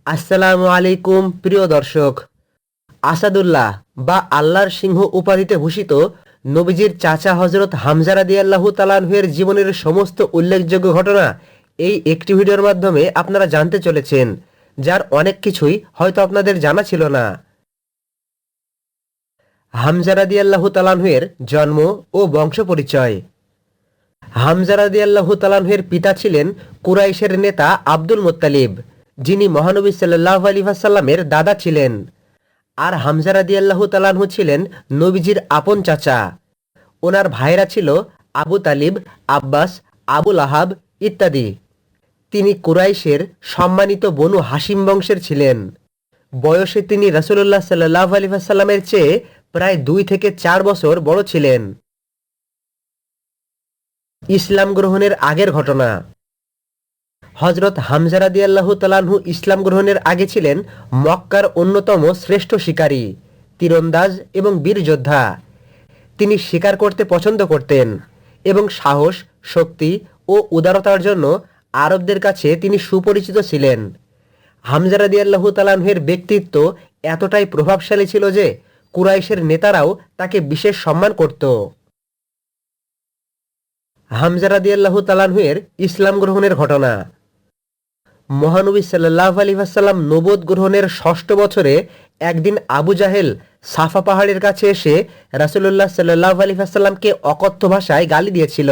আসসালামু আলাইকুম প্রিয় দর্শক। আসাদুল্লাহ বা আল্লাহর সিংহ উপাধিতে ভূষিত নবীজির চাচা হজরত হামজা রাদিয়াল্লাহু তাআলা আনহু এর জীবনের সমস্ত উল্লেখযোগ্য ঘটনা এই একটি ভিডিওর মাধ্যমে আপনারা জানতে চলেছেন, যার অনেক কিছুই হয়তো আপনাদের জানা ছিল না। হামজা রাদিয়াল্লাহু তাআলা আনহু এর জন্ম ও বংশ পরিচয়। হামজা রাদিয়াল্লাহু তাআলা আনহু এর পিতা ছিলেন কুরাইশের নেতা আব্দুল মুত্তালিব, যিনি মহানবী সাল্লাল্লাহু আলাইহি ওয়াসাল্লামের দাদা ছিলেন। আর হামজা রাদিয়াল্লাহু তাআলা আনহু ছিলেন নবীজির আপন চাচা। ওনার ভাইরা ছিল আবু তালিব, আব্বাস, আবুল আহাব ইত্যাদি। তিনি কুরাইশের সম্মানিত বনু হাশিম বংশের ছিলেন। বয়সে তিনি রাসূলুল্লাহ সাল্লাল্লাহু আলাইহি ওয়াসাল্লামের চেয়ে প্রায় 2 থেকে 4 বছর বড় ছিলেন। ইসলাম গ্রহণের আগের ঘটনা। হজরত হামজা রাদিয়াল্লাহু তাআলা আনহু ইসলাম গ্রহণের আগে ছিলেন মক্কার অন্যতম শ্রেষ্ঠ শিকারী, তীরন্দাজ এবং বীর যোদ্ধা। তিনি শিকার করতে পছন্দ করতেন এবং সাহস, শক্তি ও উদারতার জন্য আরবদের কাছে তিনি সুপরিচিত ছিলেন। হামজা রাদিয়াল্লাহু তাআলা আনহু এর ব্যক্তিত্ব এতটাই প্রভাবশালী ছিল যে কুরাইশের নেতারাও তাকে বিশেষ সম্মান করত। হামজা রাদিয়াল্লাহু তাআলা আনহু এর ইসলাম গ্রহণের ঘটনা। মহানবী সাল্লাল্লাহু আলাইহি ওয়াসাল্লাম নবুয়ত গ্রহণের 6ষ্ঠ বছরে একদিন আবু জাহেল সাফা পাহাড়ের কাছে এসে রাসূলুল্লাহ সাল্লাল্লাহু আলাইহি ওয়াসাল্লামকে অকথ্য ভাষায় গালি দিয়েছিল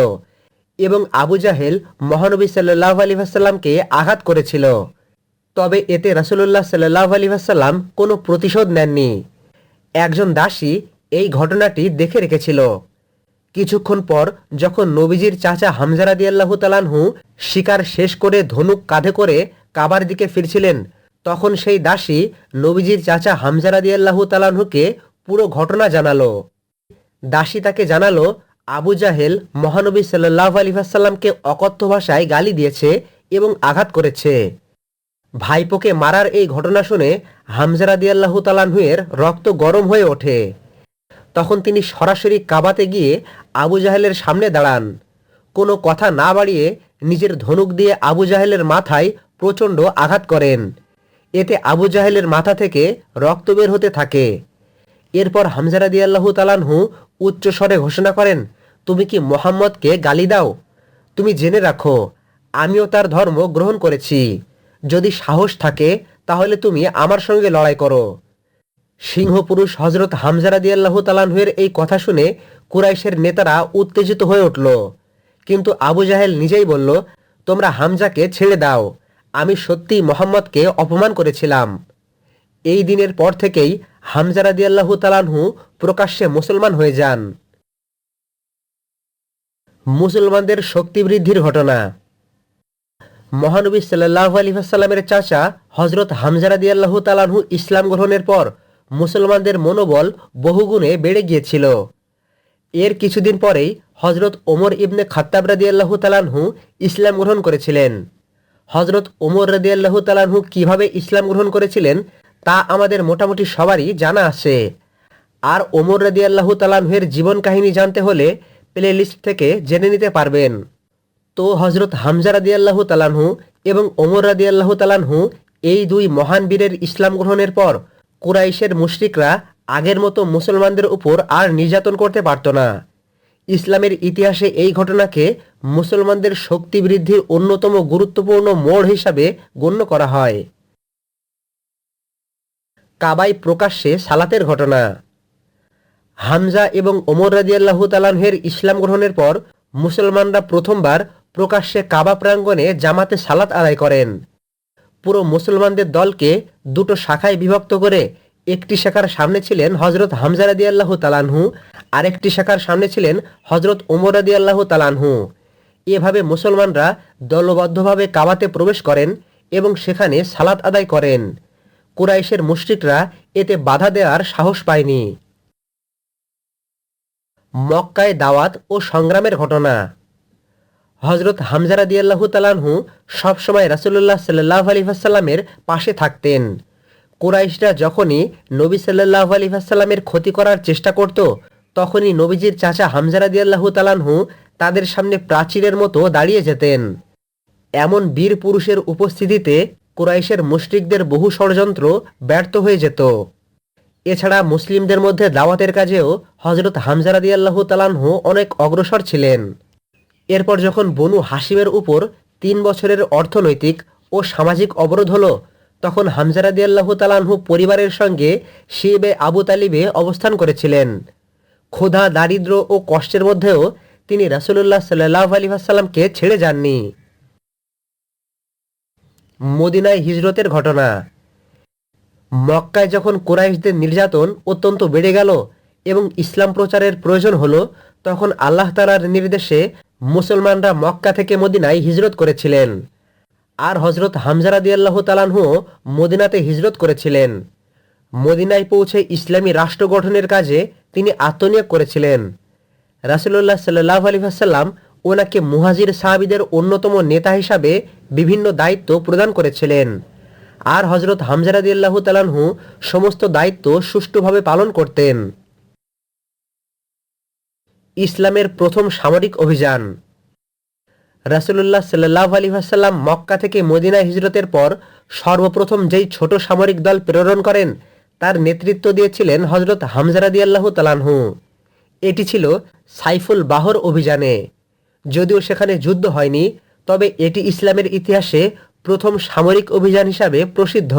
এবং আবু জাহেল মহানবী সাল্লাল্লাহু আলাইহি ওয়াসাল্লামকে আঘাত করেছিল। তবে এতে রাসূলুল্লাহ সাল্লাল্লাহু আলাইহি ওয়াসাল্লাম কোনো প্রতিশোধ নেননি। একজন দাসী এই ঘটনাটি দেখে রেখেছিল। কিছুক্ষণ পর যখন নবীজির চাচা হামজা রাদিয়াল্লাহু তাআলা আনহু শিকার শেষ করে ধনুক কাঁধে করে কাবার দিকে ফিরছিলেন, তখন সেই দাসী নবীজির চাচা হামজা রাদিয়াল্লাহু তাআলা আনহুকে পুরো ঘটনা জানালো। দাসী তাকে জানালো আবু জাহেল মহানবী সাল্লাল্লাহু আলাইহি ওয়াসাল্লামকে অকথ্য ভাষায় গালি দিয়েছে এবং আঘাত করেছে। ভাইপোকে মারার এই ঘটনা শুনে হামজা রাদিয়াল্লাহু তাআলা আনহু এর রক্ত গরম হয়ে ওঠে। তখন তিনি সরাসরি কাবাতে গিয়ে আবু জাহেলের সামনে দাঁড়ান। কোনো কথা না বাড়িয়ে নিজের ধনুক দিয়ে আবু জাহেলের মাথায় প্রচণ্ড আঘাত করেন। এতে আবু জাহেলের মাথা থেকে রক্ত বের হতে থাকে। এরপর হামজা রাদিয়াল্লাহু তাআলা আনহু উচ্চস্বরে ঘোষণা করেন, তুমি কি মুহাম্মদকে গালি দাও? তুমি জেনে রাখো, আমিও তার ধর্ম গ্রহণ করেছি। যদি সাহস থাকে তাহলে তুমি আমার সঙ্গে লড়াই করো। সিংহপুরুষ হজরত হামজা রাদিয়াল্লাহু তাআলা আনহু এর এই কথা শুনে কুরাইশের নেতারা উত্তেজিত হয়ে উঠল। কিন্তু আবু জাহেল নিজেই বলল, তোমরা হামজাকে ছেড়ে দাও, আমি সত্যিই মুহাম্মদকে অপমান করেছিলাম। এই দিনের পর থেকেই হামজা রাদিয়াল্লাহু তাআলা আনহু প্রকাশ্যে মুসলমান হয়ে যান। মুসলমানদের শক্তি বৃদ্ধির ঘটনা। মহানবী সাল্লাল্লাহু আলাইহি ওয়াসাল্লামের চাচা হজরত হামজা রাদিয়াল্লাহু তাআলা আনহু ইসলাম গ্রহণের পর মুসলমানদের মনোবল বহুগুণে বেড়ে গিয়েছিল। এর কিছুদিন পরেই হজরত ওমর ইবনে খাত্তাব রাদিয়াল্লাহু তাআলা আনহু ইসলাম গ্রহণ করেছিলেন। হজরত ওমর রাদিয়াল্লাহু তাআলা আনহু কিভাবে ইসলাম গ্রহণ করেছিলেন তা আমাদের মোটামুটি সবারই জানা আছে। আর ওমর রাদিয়াল্লাহু তাআলা আনহু এর জীবন কাহিনী জানতে হলে প্লে লিস্ট থেকে জেনে নিতে পারবেন। তো হজরত হামজা রাদিয়াল্লাহু তাআলা আনহু এবং ওমর রাদিয়াল্লাহু তাআলা আনহু এই দুই মহান বীরের ইসলাম গ্রহণের পর কুরাইশের মুশরিকরা আগের মতো মুসলমানদের উপর আর নির্যাতন করতে পারত না। ইসলামের ইতিহাসে এই ঘটনাকে মুসলমানদের শক্তি বৃদ্ধির অন্যতম গুরুত্বপূর্ণ মোড় হিসাবে গণ্য করা হয়। কাবায় প্রকাশ্যে সালাতের ঘটনা। হামজা এবং ওমর রাদিয়াল্লাহু তাআলা আনহু এর ইসলাম গ্রহণের পর মুসলমানরা প্রথমবার প্রকাশ্যে কাবা প্রাঙ্গণে জামাতে সালাত আদায় করেন। পুরো মুসলমানদের দলকে দুটো শাখায় বিভক্ত করে একটি শাখার সামনে ছিলেন হজরত হামজা রাদিয়াল্লাহু তাআলা আনহু, আরেকটি শাখার সামনে ছিলেন হজরত ওমর রাদিয়াল্লাহু তাআলা আনহু। এভাবে মুসলমানরা দলবদ্ধভাবে কাবাতে প্রবেশ করেন এবং সেখানে সালাত আদায় করেন। কুরাইশের মুশরিকরা এতে বাধা দেওয়ার সাহস পায়নি। মক্কায় দাওয়াত ও সংগ্রামের ঘটনা। হজরত হামজা রাদিয়াল্লাহু তাআলা আনহু সবসময় রাসূলুল্লাহ সাল্লাল্লাহু আলাইহি ওয়াসাল্লামের পাশে থাকতেন। কুরাইশরা যখনই নবী সাল্লাল্লাহু আলাইহি ওয়াসাল্লামের ক্ষতি করার চেষ্টা করত, তখনই নবীজির চাচা হামজা রাদিয়াল্লাহু তাআলা আনহু তাদের সামনে প্রাচীরের মতো দাঁড়িয়ে যেতেন। এমন বীর পুরুষের উপস্থিতিতে কুরাইশের মুশরিকদের বহু ষড়যন্ত্র ব্যর্থ হয়ে যেত। এছাড়া মুসলিমদের মধ্যে দাওয়াতের কাজেও হযরত হামজা রাদিয়াল্লাহু তাআলা আনহু অনেক অগ্রসর ছিলেন। এরপর যখন বনু হাশিমের উপর ৩ বছরের অর্থনৈতিক ও সামাজিক অবরোধ হলো, তখন হামজা রাদিয়াল্লাহু তাআলা আনহু পরিবারের সঙ্গে শিবে আবু তালিবে অবস্থান করেছিলেন। ক্ষুধা, দারিদ্র ও কষ্টের মধ্যেও তিনি রাসূলুল্লাহ সাল্লাল্লাহু আলাইহি ওয়াসাল্লামকে ছেড়ে যাননি। মদিনায় হিজরতের ঘটনা। মক্কায় যখন কুরাইশদের নির্যাতন অত্যন্ত বেড়ে গেল এবং ইসলাম প্রচারের প্রয়োজন হলো, তখন আল্লাহ তাআলার নির্দেশে মুসলমানরা মক্কা থেকে মদিনায় হিজরত করেছিলেন। আর হযরত হামজা রাদিয়াল্লাহু তাআলা আনহু মদিনাতে হিজরত করেছিলেন। মদিনায় পৌঁছে ইসলামী রাষ্ট্র গঠনের কাজে তিনি আত্মনিয়োগ করেছিলেন। রাসূলুল্লাহ সাল্লাল্লাহু আলাইহি ওয়াসাল্লাম ওনাকে মুহাজির সাহাবীদের অন্যতম নেতা হিসাবে বিভিন্ন দায়িত্ব প্রদান করেছিলেন। আর হযরত হামজা রাদিয়াল্লাহু তাআলা আনহু সমস্ত দায়িত্ব সুষ্ঠুভাবে পালন করতেন। ইসলামের প্রথম সামরিক অভিযান। রাসূলুল্লাহ সাল্লাল্লাহু আলাইহি ওয়াসাল্লাম মক্কা থেকে মদিনায় হিজরতের পর সর্বপ্রথম যেই ছোট সামরিক দল প্রেরণ করেন, তার নেতৃত্ব দিয়েছিলেন হযরত হামজা রাদিয়াল্লাহু তাআলা আনহু। এটি ছিল সাইফুল বাহর অভিযানে। যদিও সেখানে যুদ্ধ হয়নি, তবে এটি ইসলামের ইতিহাসে প্রথম সামরিক অভিযান হিসাবে প্রসিদ্ধ।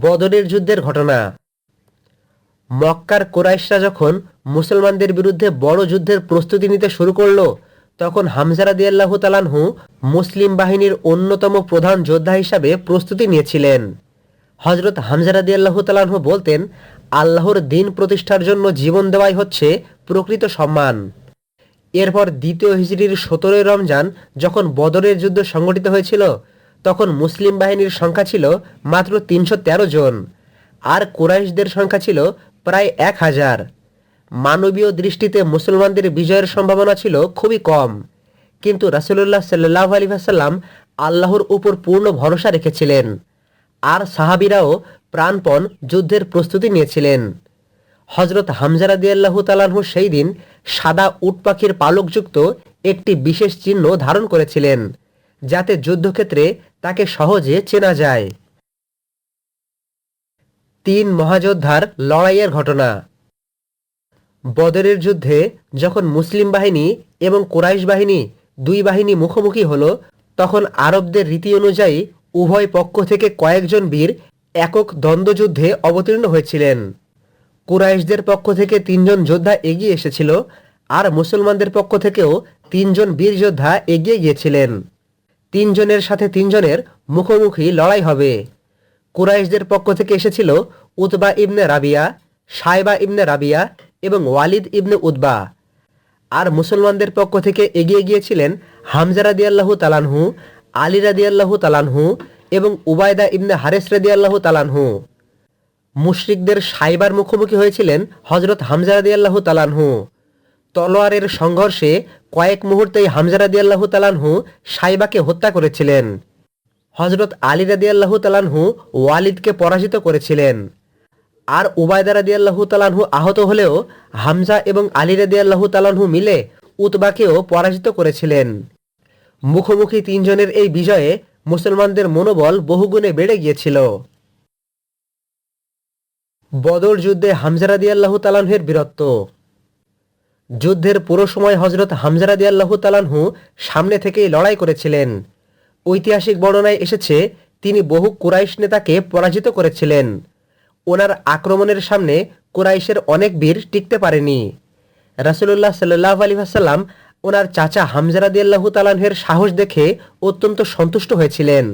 বদরের যুদ্ধের ঘটনা। মক্কার কুরাইশরা যখন মুসলমানদের বিরুদ্ধে বড় যুদ্ধের প্রস্তুতি নিতে শুরু করল, তখন হামজা রাদিয়াল্লাহু তাআলা আনহু মুসলিম বাহিনীর অন্যতম প্রধান যোদ্ধা হিসাবে প্রস্তুতি নিয়েছিলেন। হযরত হামজা রাদিয়াল্লাহু তাআলা আনহু বলতেন, আল্লাহর দ্বীন প্রতিষ্ঠার জন্য জীবন দেওয়াই হচ্ছে প্রকৃত সম্মান। এরপর দ্বিতীয় হিজরির ১৭ রমজান যখন বদরের যুদ্ধ সংঘটিত হয়েছিল, তখন মুসলিম বাহিনীর সংখ্যা ছিল মাত্র ৩১৩ জন, আর কুরাইশদের সংখ্যা ছিল প্রায় ১,০০০। মানবীয় দৃষ্টিতে মুসলমানদের বিজয়ের সম্ভাবনা ছিল খুবই কম, কিন্তু রাসূলুল্লাহ সাল্লাল্লাহু আলাইহি ওয়াসাল্লাম আল্লাহর উপর পূর্ণ ভরসা রেখেছিলেন, আর সাহাবীরাও প্রাণপণ যুদ্ধের প্রস্তুতি নিয়েছিলেন। হযরত হামজা রাদিয়াল্লাহু তাআলা আনহু সেই দিন সাদা উট পাখির পালকযুক্ত একটি বিশেষ চিহ্ন ধারণ করেছিলেন, যাতে যুদ্ধক্ষেত্রে তাকে সহজে চেনা যায়। ৩ মহাযোদ্ধার লড়াইয়ের ঘটনা। বদরের যুদ্ধে যখন মুসলিম বাহিনী এবং কুরাইশ বাহিনী দুই বাহিনী মুখোমুখি হল, তখন আরবদের রীতি অনুযায়ী উভয় পক্ষ থেকে কয়েকজন বীর একক দ্বন্দ্বযুদ্ধে অবতীর্ণ হয়েছিলেন। কুরাইশদের পক্ষ থেকে ৩ জন যোদ্ধা এগিয়ে এসেছিল, আর মুসলমানদের পক্ষ থেকেও ৩ জন বীর যোদ্ধা এগিয়ে গিয়েছিলেন। ৩ জনের সাথে ৩ জনের মুখোমুখি লড়াই হবে। কুরাইশদের পক্ষ থেকে এসেছিল উতবা ইবনে রাবিয়া, সাইবা ইবনে রাবিয়া এবং ওয়ালিদ ইবনে উতবা। আর মুসলমানদের পক্ষ থেকে এগিয়ে গিয়েছিলেন হামজা রাদিয়াল্লাহু তাআলা আনহু, আলী রাদিয়াল্লাহু তাআলা আনহু এবং উবায়দা ইবনে হারেস রাদিয়াল্লাহু তাআলা আনহু। মুশরিকদের সাইবার মুখোমুখি হয়েছিলেন হযরত হামজা রাদিয়াল্লাহু তাআলা আনহু। তলোয়ারের সংঘর্ষে কয়েক মুহূর্তেই হামজা রাদিয়াল্লাহু তাআলা আনহু সাইবাকে হত্যা করেছিলেন। হযরত আলী রাদিয়াল্লাহু তাআলা আনহু ওয়ালিদকে পরাজিত করেছিলেন। আর উবায়দা রাদিয়াল্লাহু তাআলা আনহু আহত হলেও হামজা এবং আলী রাদিয়াল্লাহু তাআলা আনহু মিলে উতবাকেও পরাজিত করেছিলেন। মুখোমুখি ৩ জনের এই বিজয়ে মুসলমানদের মনোবল বহুগুণে বেড়ে গিয়েছিল। বদর যুদ্ধে হামজা রাদিয়াল্লাহু তাআলা আনহুর বীরত্ব। যুদ্ধের পুরো সময় হযরত হামজা রাদিয়াল্লাহু তাআলা আনহু সামনে থেকেই লড়াই করেছিলেন। ঐতিহাসিক বর্ণনায় এসেছে, তিনি বহু কুরাইশ নেতাকে পরাজিত করেছিলেন। ওনার আক্রমণের সামনে কুরাইশের অনেক বীর টিকতে পারেনি। রাসূলুল্লাহ সাল্লাল্লাহু আলাইহি ওয়াসাল্লাম ওনার চাচা হামজা রাদিয়াল্লাহু তাআলা আনহুর সাহস দেখে অত্যন্ত সন্তুষ্ট হয়েছিলেন।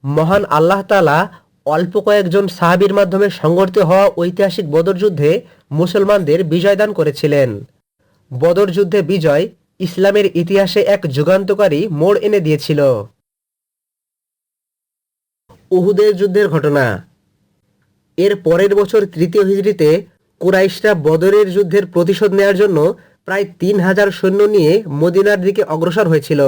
মহান আল্লাহ তাআলা অল্প কয়েকজন সাহাবীর মাধ্যমে সংঘটিত হওয়া ঐতিহাসিক বদর যুদ্ধে মুসলমানদের বিজয় দান করেছিলেন। বদর যুদ্ধে বিজয় ইসলামের ইতিহাসে এক যুগান্তকারী মোড় এনে দিয়েছিল। উহুদের যুদ্ধের ঘটনা। এর পরের বছর ৩য় হিজরিতে কুরাইশরা বদরের যুদ্ধের প্রতিশোধ নেয়ার জন্য প্রায় ৩,০০০ সৈন্য নিয়ে মদিনার দিকে অগ্রসর হয়েছিল।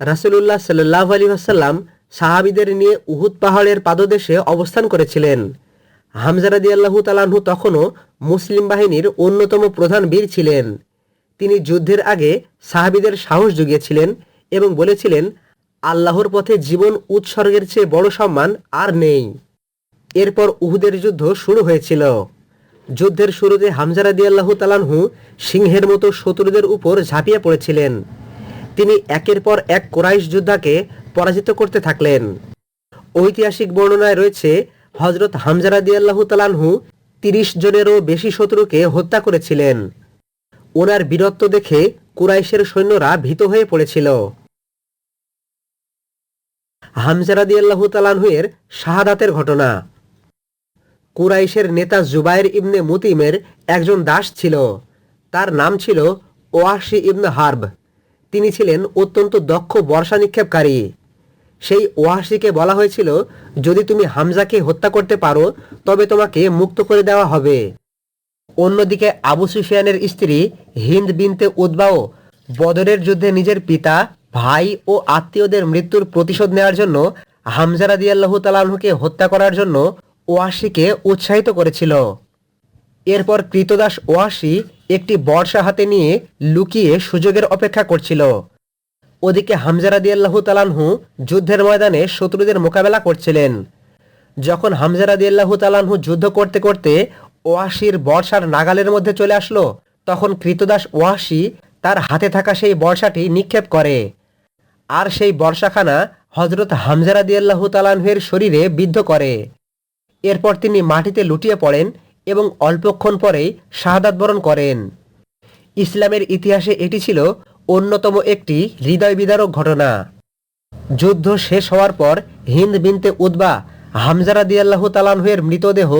রাসূলুল্লাহ সাল্লাল্লাহু আলাইহি ওয়াসাল্লাম সাহাবীদের নিয়ে উহুদ পাহাড়ের পাদদেশে অবস্থান করেছিলেন। হামজা রাদিয়াল্লাহু তাআলা আনহু তখনও মুসলিম বাহিনীর অন্যতম প্রধান বীর ছিলেন। তিনি যুদ্ধের আগে সাহাবীদের সাহস জুগিয়েছিলেন এবং বলেছিলেন, আল্লাহর পথে জীবন উৎসর্গের চেয়ে বড় সম্মান আর নেই। এরপর উহুদের যুদ্ধ শুরু হয়েছিল। যুদ্ধের শুরুতে হামজা রাদিয়াল্লাহু তাআলাহু সিংহের মতো শত্রুদের উপর ঝাঁপিয়ে পড়েছিলেন। তিনি একের পর এক কুরাইশ যোদ্ধাকে পরাজিত করতে থাকলেন। ঐতিহাসিক বর্ণনায় রয়েছে হযরত হামজা রাদিয়াল্লাহু তাআলাহু ৩০ জনেরও বেশি শত্রুকে হত্যা করেছিলেন। ওনার বীরত্ব দেখে কুরাইশের সৈন্যরা ভীত হয়ে পড়েছিল। হামজা রাদিয়াল্লাহু তাআলাহু এর শাহাদাতের ঘটনা। কুরাইশের নেতা জুবায়ের ইবনে মুতিমের একজন দাস ছিল। তার নাম ছিল ওয়াহশী ইবনে হারব। তিনি ছিলেন অত্যন্ত দক্ষ বর্ষা নিক্ষেপকারী। সেই ওয়াহশীকে বলা হয়েছিল, যদি তুমি হামজাকে হত্যা করতে পারো তবে তোমাকে মুক্ত করে দেওয়া হবে। অন্যদিকে আবু সুফিয়ানের স্ত্রী হিন্দ বিনতে উতবাও বদরের যুদ্ধে নিজের পিতা, ভাই ও আত্মীয়দের মৃত্যুর প্রতিশোধ নেওয়ার জন্য হামজা রাদিয়াল্লাহু তাআলাহুকে হত্যা করার জন্য ওয়াহশীকে উৎসাহিত করেছিল। এরপর কৃতদাস ওয়াহশী একটি বর্শা হাতে নিয়ে লুকিয়ে সুযোগের অপেক্ষা করছিল। ওদিকে হামজা রাদিয়াল্লাহু তাআলাহু যুদ্ধের ময়দানে শত্রুদের মোকাবেলা করছিলেন। যখন হামজা রাদিয়াল্লাহু তাআলাহু যুদ্ধ করতে করতে ওয়াহশীর বর্শার নাগালের মধ্যে চলে আসলো, তখন কৃতদাস ওয়াহশী তার হাতে থাকা সেই বর্শাটি নিক্ষেপ করে। আর সেই বর্শাখানা হযরত হামজা রাদিয়াল্লাহু তাআলাহুর শরীরে বিদ্ধ করে। এরপর তিনি মাটিতে লুটিয়ে পড়েন এবং অল্পক্ষণ পরেই শাহাদাত বরণ করেন। ইসলামের ইতিহাসে এটি ছিল অন্যতম একটি হৃদয় বিদারক ঘটনা। যুদ্ধ শেষ হওয়ার পর হিন্দ বিনতে উতবা হামজা রাদিয়াল্লাহু তাআলাহুর মৃতদেহ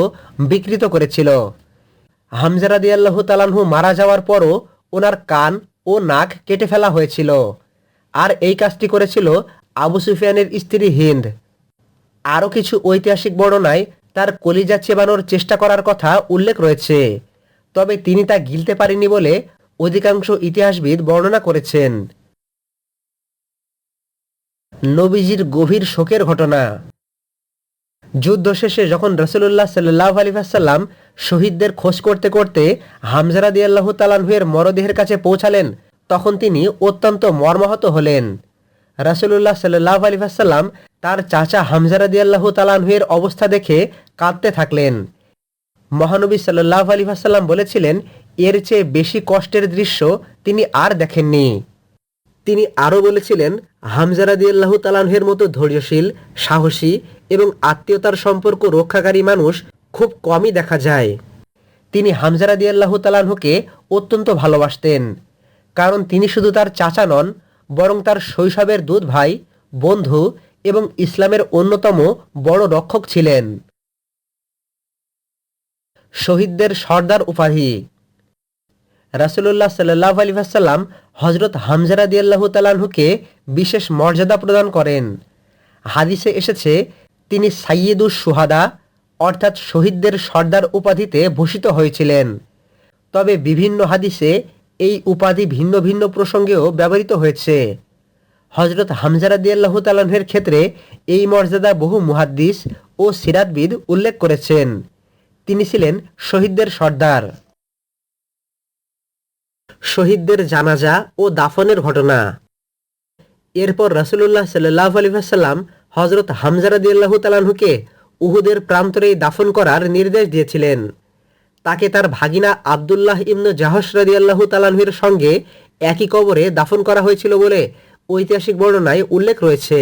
বিকৃত করেছিল। হামজা রাদিয়াল্লাহু তাআলাহু মারা যাওয়ার পরও ওনার কান ও নাক কেটে ফেলা হয়েছিল। আর এই কাজটি করেছিল আবু সুফিয়ানের স্ত্রী হিন্দ। আরও কিছু ঐতিহাসিক বর্ণনায় তার কলিজা চেবানোর চেষ্টা করার কথা উল্লেখ রয়েছে, তবে তিনি তা গিলতে পারেননি বলে অধিকাংশ ইতিহাসবিদ বর্ণনা করেছেন। নবীজির গভীর শোকের ঘটনা। যুদ্ধ শেষে যখন রাসূলুল্লাহ সাল্লাল্লাহু আলাইহি ওয়াসাল্লাম শহীদদের খোঁজ করতে করতে হামজা রাদিয়াল্লাহু তাআলাহুর মরদেহের কাছে পৌঁছালেন, তখন তিনি অত্যন্ত মর্মাহত হলেন। রাসূলুল্লাহ সাল্লাল্লাহু আলাইহি ওয়াসাল্লাম তার চাচা হামজা রাদিয়াল্লাহু তাআলাহুর অবস্থা দেখে কাঁদতে থাকলেন। মহানবী সাল্লাল্লাহু আলাইহি ওয়াসাল্লাম বলেছিলেন, এর চেয়ে বেশি কষ্টের দৃশ্য তিনি আর দেখেননি। তিনি আরও বলেছিলেন, হামজা রাদিয়াল্লাহু তাআলাহুর মতো ধৈর্যশীল, সাহসী এবং আত্মীয়তার সম্পর্ক রক্ষাকারী মানুষ খুব কমই দেখা যায়। তিনি হামজা রাদিয়াল্লাহু তাআলাহুকে অত্যন্ত ভালোবাসতেন, কারণ তিনি শুধু তার চাচা নন, বরং তার শৈশবের দুধ ভাই, বন্ধু এবং ইসলামের অন্যতম বড় রক্ষক ছিলেন। শহীদদের সর্দার উপাধি। রাসূলুল্লাহ সাল্লাল্লাহু আলাইহি ওয়াসাল্লাম হযরত হামজা রাদিয়াল্লাহু তাআলাহুকে বিশেষ মর্যাদা প্রদান করেন। হাদিসে এসেছে, তিনি সাইয়্যিদুশ শুহাদা অর্থাৎ শহীদদের সর্দার উপাধিতে ভূষিত হয়েছিলেন। তবে বিভিন্ন হাদিসে এই উপাধি ভিন্ন ভিন্ন প্রসঙ্গেও ব্যবহৃত হয়েছে। হযরত হামজা রাদিয়াল্লাহু তাআলাহুর ক্ষেত্রে এই মর্যাদা বহু মুহাদ্দিস ও সিরাতবিদ উল্লেখ করেছেন। তিনি ছিলেন শহীদদের সর্দার। শহীদদের জানাজা ও দাফনের ঘটনা। এরপর রাসূলুল্লাহ সাল্লাল্লাহু আলাইহি ওয়াসাল্লাম হযরত হামজা রাদিয়াল্লাহু তাআলাহুকে উহুদের প্রান্তরেই দাফন করার নির্দেশ দিয়েছিলেন। তাকে তার ভাগিনা আব্দুল্লাহ ইবনে জাহশ রাদিয়াল্লাহু তাআলাহুর সঙ্গে একই কবরে দাফন করা হয়েছিল বলে ঐতিহাসিক বর্ণনায় উল্লেখ রয়েছে।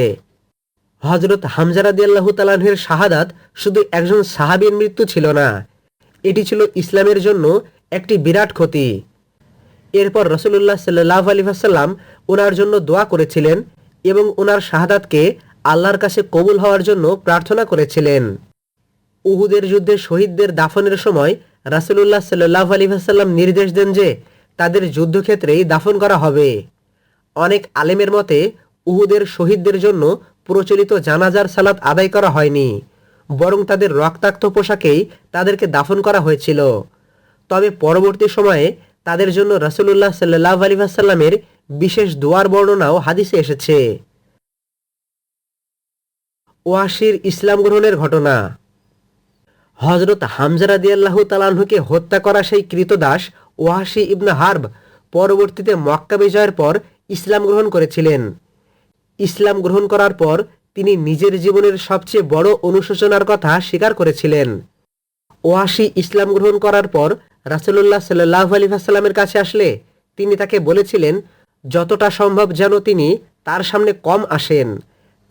হযরত হামজা রাদিয়াল্লাহু তাআলাহুর শাহাদাত শুধু একজন সাহাবীর মৃত্যু ছিল না, এটি ছিল ইসলামের জন্য একটি বিরাট ক্ষতি। এরপর রাসূলুল্লাহ সাল্লাল্লাহু আলাইহি ওয়াসাল্লাম ওনার জন্য দোয়া করেছিলেন এবং ওনার শাহাদাতকে আল্লাহর কাছে কবুল হওয়ার জন্য প্রার্থনা করেছিলেন। উহুদের যুদ্ধে শহীদদের দাফনের সময় রাসূলুল্লাহ সাল্লাল্লাহু আলাইহি ওয়াসাল্লাম নির্দেশ দেন যে তাদের যুদ্ধক্ষেত্রেই দাফন করা হবে। অনেক আলেমের মতে উহুদের শহীদদের জন্য প্রচলিত জানাজার সালাত আদায় করা হয়নি, বরং তাদের রক্তাক্ত পোশাকেই তাদেরকে দাফন করা হয়েছিল। তবে পরবর্তী সময়ে তাদের জন্য রাসূলুল্লাহ সাল্লাল্লাহু আলাইহি ওয়াসাল্লামের বিশেষ দোয়ার বর্ণনাও হাদিসে এসেছে। ওয়াহশীর ইসলাম গ্রহণের ঘটনা। হযরত হামজা রাদিয়াল্লাহু তাআলাহুকে হত্যা করা সেই কৃতদাস ওয়াহশী ইবনে হারব পরবর্তীতে মক্কা বিজয়ের পর ইসলাম গ্রহণ করেছিলেন। ইসলাম গ্রহণ করার পর তিনি নিজের জীবনের সবচেয়ে বড় অনুশোচনার কথা স্বীকার করেছিলেন। ওয়াসি ইসলাম গ্রহণ করার পর রাসূলুল্লাহ সাল্লাল্লাহু আলাইহি ওয়াসাল্লামের কাছে আসলে তিনি তাকে বলেছিলেন যতটা সম্ভব যেন তিনি তার সামনে কম আসেন,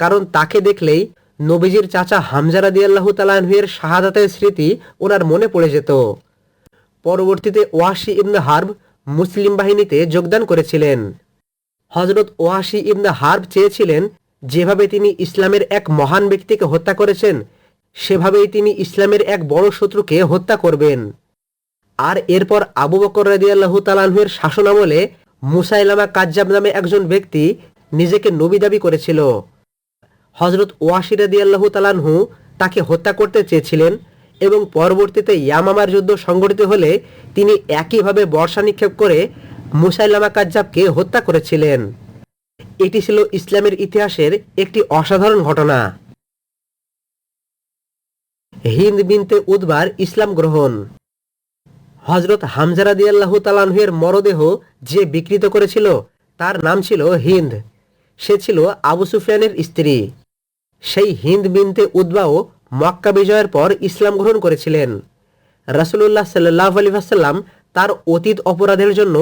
কারণ তাকে দেখলেই নবীজির চাচা হামজা রাদিয়াল্লাহু তাআলা আনহু এর শাহাদাতের স্মৃতি ওনার মনে পড়ে যেত। পরবর্তীতে ওয়াসি ইবনে হার্ব মুসলিম বাহিনীতে যোগদান করেছিলেন। হযরত ওয়াসি ইবনে হার্ব চেয়েছিলেন যেভাবে তিনি ইসলামের এক মহান ব্যক্তিকে হত্যা করেছেন সেভাবেই তিনি ইসলামের এক বড় শত্রুকে হত্যা করবেন। আর এরপর আবু বকর রাদিয়াল্লাহু তাআলা আনহু এর শাসনামলে মুসাইলামা কাজ্জাব নামে একজন ব্যক্তি নিজেকে নবী দাবি করেছিল। হযরত ওয়াসি রাদিয়াল্লাহু তাআলা আনহু তাকে হত্যা করতে চেয়েছিলেন এবং পরবর্তীতে ইয়ামামার যুদ্ধ সংঘটিত হলে তিনি একইভাবে বর্ষা নিক্ষেপ করে মুসাইলামা কাজ্জাবকে হত্যা করেছিলেন। এটি ছিল ইসলামের ইতিহাসের একটি অসাধারণ ঘটনা। হিন্দ বিনতে উতবার ইসলাম গ্রহণ। হযরত হামজা রাদিয়াল্লাহু তাআলা আনহু এর মরদেহ যে বিকৃত করেছিল তার নাম ছিল হিন্দ। সে ছিল আবু সুফিয়ানের স্ত্রী। সেই হিন্দ বিনতে উতবাও মক্কা বিজয়ের পর ইসলাম গ্রহণ করেছিলেন। রাসূলুল্লাহ সাল্লাল্লাহু আলাইহি ওয়াসাল্লাম তার অতীত অপরাধের জন্য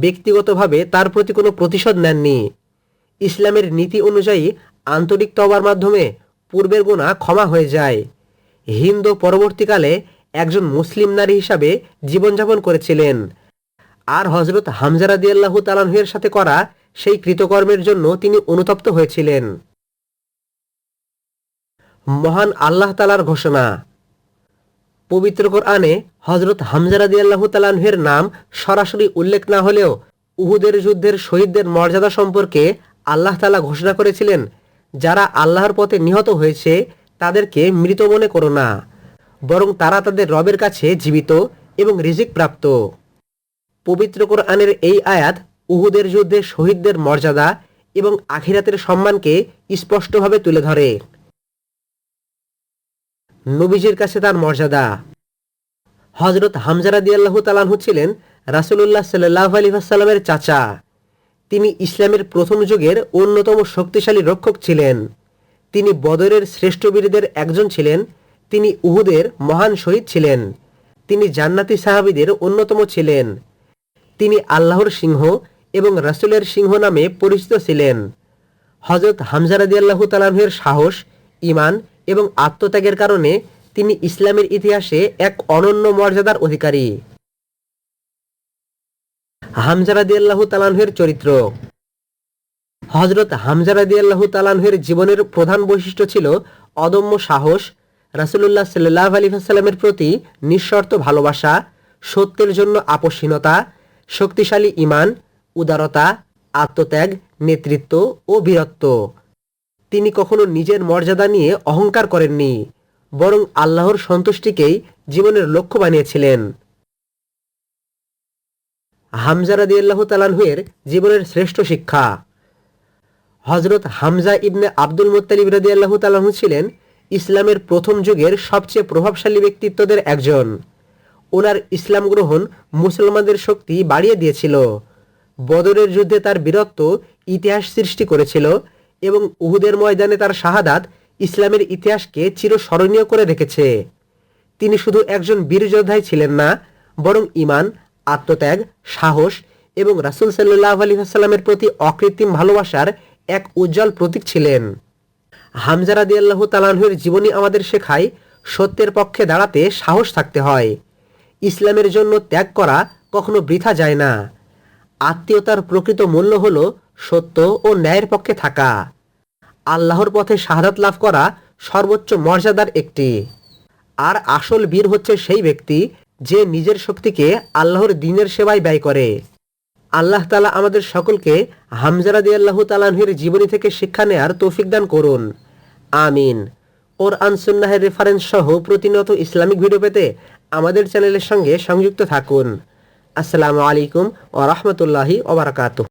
ব্যক্তিগতভাবে তার প্রতি কোনো প্রতিশোধ নেননি। ইসলামের নীতি অনুযায়ী আন্তরিক তওবার মাধ্যমে পূর্বের গুনাহ ক্ষমা হয়ে যায়। হিন্দ পরবর্তীকালে একজন মুসলিম নারী হিসাবে জীবনযাপন করেছিলেন। আর হযরত হামজা রাদিয়াল্লাহু তাআলা আনহু এর সাথে করা সেই কৃতকর্মের জন্য তিনি অনুতপ্ত হয়েছিলেন। মহান আল্লাহ তাআলার ঘোষণা। পবিত্র কোরআনে হযরত হামজা রাদিয়াল্লাহু তাআলা আনহু এর নাম সরাসরি উল্লেখ না হলেও উহুদের যুদ্ধের শহীদদের মর্যাদা সম্পর্কে আল্লাহ তাআলা ঘোষণা করেছিলেন, যারা আল্লাহর পথে নিহত হয়েছে তাদেরকে মৃত মনে করো না, বরং তারা তাদের রবের কাছে জীবিত এবং রিজিক প্রাপ্ত। পবিত্র কোরআনের এই আয়াত উহুদের যুদ্ধে শহীদদের মর্যাদা এবং আখিরাতের সম্মানকে স্পষ্টভাবে তুলে ধরে। নবীজির কাছে তার মর্যাদা। হযরত হামজা রাদিয়াল্লাহু তাআলা আনহু ছিলেন রাসূলুল্লাহ সাল্লাল্লাহু আলাইহি ওয়াসাল্লামের চাচা। তিনি ইসলামের প্রথম যুগের অন্যতম শক্তিশালী রক্ষক ছিলেন। তিনি বদরের শ্রেষ্ঠ বীরদের একজন ছিলেন। তিনি উহুদের মহান শহীদ ছিলেন। তিনি জান্নাতি সাহাবীদের অন্যতম ছিলেন। তিনি আল্লাহর সিংহ এবং রাসূলের সিংহ নামে পরিচিত ছিলেন। হযরত হামজা রাদিয়াল্লাহু তাআলা আনহু এর সাহস, ঈমান এবং আত্মত্যাগের কারণে তিনি ইসলামের ইতিহাসে এক অনন্য মর্যাদার অধিকারী। হামজা রাদিয়াল্লাহু তাআলা আনহু এর চরিত্র। হযরত হামজা রাদিয়াল্লাহু তাআলা আনহু এর জীবনের প্রধান বৈশিষ্ট্য ছিল অদম্য সাহস, রাসূলুল্লাহ সাল্লাল্লাহু আলাইহি ওয়াসাল্লামের প্রতি নিঃশর্ত ভালোবাসা, সত্যের জন্য আপোষহীনতা, শক্তিশালী ঈমান, উদারতা, আত্মত্যাগ, নেতৃত্ব ও বীরত্ব। তিনি কখনো নিজের মর্যাদা নিয়ে অহংকার করেননি, বরং আল্লাহর সন্তুষ্টিকেই জীবনের লক্ষ্য বানিয়েছিলেন। হামজা রাদিয়াল্লাহু তাআলা আনহু এর জীবনের শ্রেষ্ঠ শিক্ষা। হযরত হামজা ইবনে আব্দুল মুত্তালিব রাদিয়াল্লাহু তাআলা আনহু ছিলেন ইসলামের প্রথম যুগের সবচেয়ে প্রভাবশালী ব্যক্তিত্বদের একজন। ওনার ইসলাম গ্রহণ মুসলমানদের শক্তি বাড়িয়ে দিয়েছিল। বদরের যুদ্ধে তার বীরত্ব ইতিহাস সৃষ্টি করেছিল এবং উহুদের ময়দানে তার শাহাদাত ইসলামের ইতিহাসকে চিরস্মরণীয় করে রেখেছে। তিনি শুধু একজন বীর যোদ্ধাই ছিলেন না, বরং ঈমান, আত্মত্যাগ, সাহস এবং রাসূল সাল্লাল্লাহু আলাইহি ওয়াসাল্লামের প্রতি অকৃত্রিম ভালোবাসার এক উজ্জ্বল প্রতীক ছিলেন। হামজা রাদিয়াল্লাহু তাআলা আনহু এর জীবনী আমাদের শেখায় সত্যের পক্ষে দাঁড়াতে সাহস থাকতে হয়। ইসলামের জন্য ত্যাগ করা কখনো বৃথা যায় না। আত্মীয়তার প্রকৃত মূল্য হল সত্য ও ন্যায়ের পক্ষে থাকা। আল্লাহর পথে শাহাদাত লাভ করা সর্বোচ্চ মর্যাদার একটি। আর আসল বীর হচ্ছে সেই ব্যক্তি যে নিজের শক্তিকে আল্লাহর দ্বীনের সেবায় ব্যয় করে। আল্লাহ তাআলা আমাদের সকলকে হামজা রাদিয়াল্লাহু তাআলা আনহু এর জীবনী থেকে শিক্ষা নেয়ার তৌফিক দান করুন। আমিন। কোরআন সুন্নাহের রেফারেন্স সহ প্রতিনিয়ত ইসলামিক ভিডিও পেতে আমাদের চ্যানেলের সঙ্গে সংযুক্ত থাকুন। আসসালামু আলাইকুম ওয়া রাহমাতুল্লাহি ওয়া বারাকাতুহু।